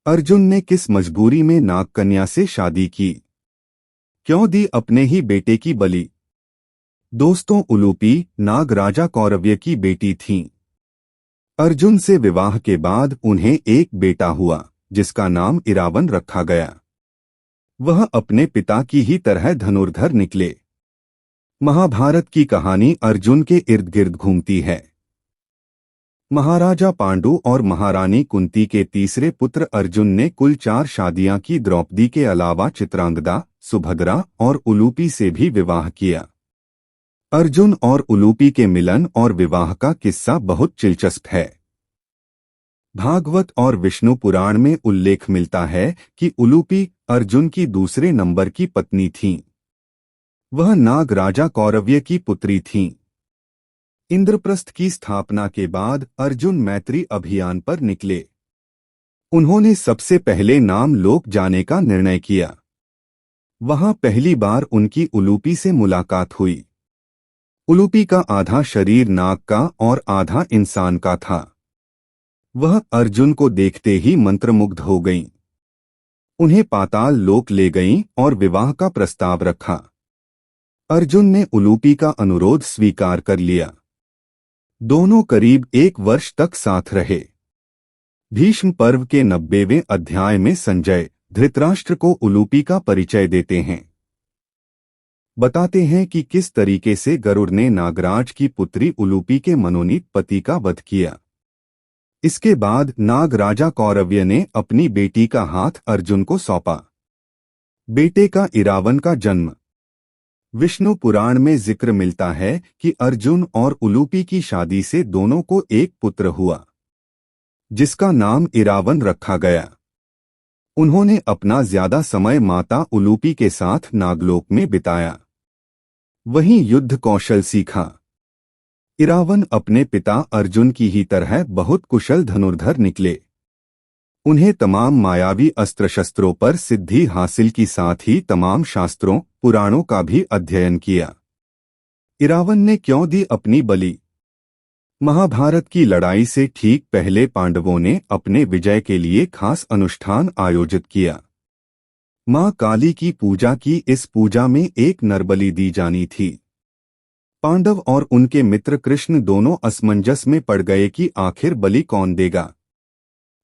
अर्जुन ने किस मजबूरी में नागकन्या से शादी की? क्यों दी अपने ही बेटे की बलि? दोस्तों, उलूपी नाग राजा कौरव्य की बेटी थीं। अर्जुन से विवाह के बाद उन्हें एक बेटा हुआ जिसका नाम इरावन रखा गया। वह अपने पिता की ही तरह धनुर्धर निकले। महाभारत की कहानी अर्जुन के इर्द गिर्द घूमती है। महाराजा पांडु और महारानी कुंती के तीसरे पुत्र अर्जुन ने कुल 4 शादियां की। द्रौपदी के अलावा चित्रांगदा, सुभद्रा और उलूपी से भी विवाह किया। अर्जुन और उलूपी के मिलन और विवाह का किस्सा बहुत दिलचस्प है। भागवत और विष्णु पुराण में उल्लेख मिलता है कि उलूपी अर्जुन की दूसरे नंबर की पत्नी थीं। वह नाग राजा कौरव्य की पुत्री थीं। इंद्रप्रस्थ की स्थापना के बाद अर्जुन मैत्री अभियान पर निकले। उन्होंने सबसे पहले नाम लोक जाने का निर्णय किया। वहां पहली बार उनकी उलूपी से मुलाकात हुई। उलूपी का आधा शरीर नाग का और आधा इंसान का था। वह अर्जुन को देखते ही मंत्रमुग्ध हो गईं। उन्हें पाताल लोक ले गईं और विवाह का प्रस्ताव रखा। अर्जुन ने उलूपी का अनुरोध स्वीकार कर लिया। दोनों करीब 1 वर्ष तक साथ रहे। भीष्म पर्व के 90वें अध्याय में संजय धृतराष्ट्र को उलूपी का परिचय देते हैं। बताते हैं कि किस तरीके से गरुड़ ने नागराज की पुत्री उलूपी के मनोनीत पति का वध किया। इसके बाद नाग राजा कौरव्य ने अपनी बेटी का हाथ अर्जुन को सौंपा। बेटे का इरावन का जन्म। विष्णु पुराण में जिक्र मिलता है कि अर्जुन और उलूपी की शादी से दोनों को एक पुत्र हुआ जिसका नाम इरावन रखा गया। उन्होंने अपना ज्यादा समय माता उलूपी के साथ नागलोक में बिताया। वहीं युद्ध कौशल सीखा। इरावन अपने पिता अर्जुन की ही तरह बहुत कुशल धनुर्धर निकले। उन्हें तमाम मायावी अस्त्र शस्त्रों पर सिद्धि हासिल की, साथ ही तमाम शास्त्रों पुराणों का भी अध्ययन किया। इरावन ने क्यों दी अपनी बलि? महाभारत की लड़ाई से ठीक पहले पांडवों ने अपने विजय के लिए खास अनुष्ठान आयोजित किया। मां काली की पूजा की। इस पूजा में एक नरबलि दी जानी थी। पांडव और उनके मित्र कृष्ण दोनों असमंजस में पड़ गए कि आखिर बलि कौन देगा।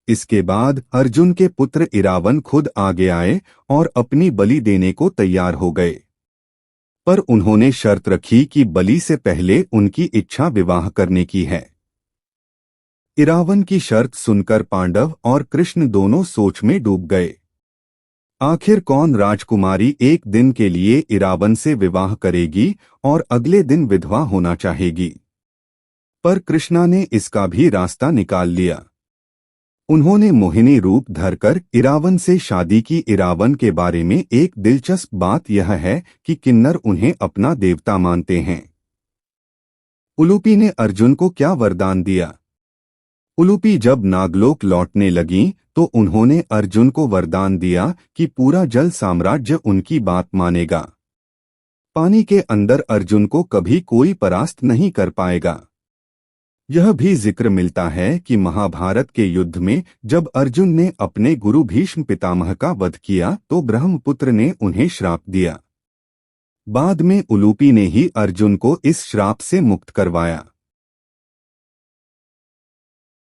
इसके बाद अर्जुन के पुत्र इरावन खुद आगे आए और अपनी बलि देने को तैयार हो गए, पर उन्होंने शर्त रखी कि बलि से पहले उनकी इच्छा विवाह करने की है। इरावन की शर्त सुनकर पांडव और कृष्ण दोनों सोच में डूब गए। आखिर कौन राजकुमारी एक दिन के लिए इरावन से विवाह करेगी और अगले दिन विधवा होना चाहेगी? पर कृष्णा ने इसका भी रास्ता निकाल लिया। उन्होंने मोहिनी रूप धरकर इरावन से शादी की। इरावन के बारे में एक दिलचस्प बात यह है कि किन्नर उन्हें अपना देवता मानते हैं। उलूपी ने अर्जुन को क्या वरदान दिया? उलूपी जब नागलोक लौटने लगीं तो उन्होंने अर्जुन को वरदान दिया कि पूरा जल साम्राज्य उनकी बात मानेगा। पानी के अंदर अर्जुन को कभी कोई परास्त नहीं कर पाएगा। यह भी जिक्र मिलता है कि महाभारत के युद्ध में जब अर्जुन ने अपने गुरु भीष्म पितामह का वध किया तो ब्रह्मपुत्र ने उन्हें श्राप दिया। बाद में उलूपी ने ही अर्जुन को इस श्राप से मुक्त करवाया।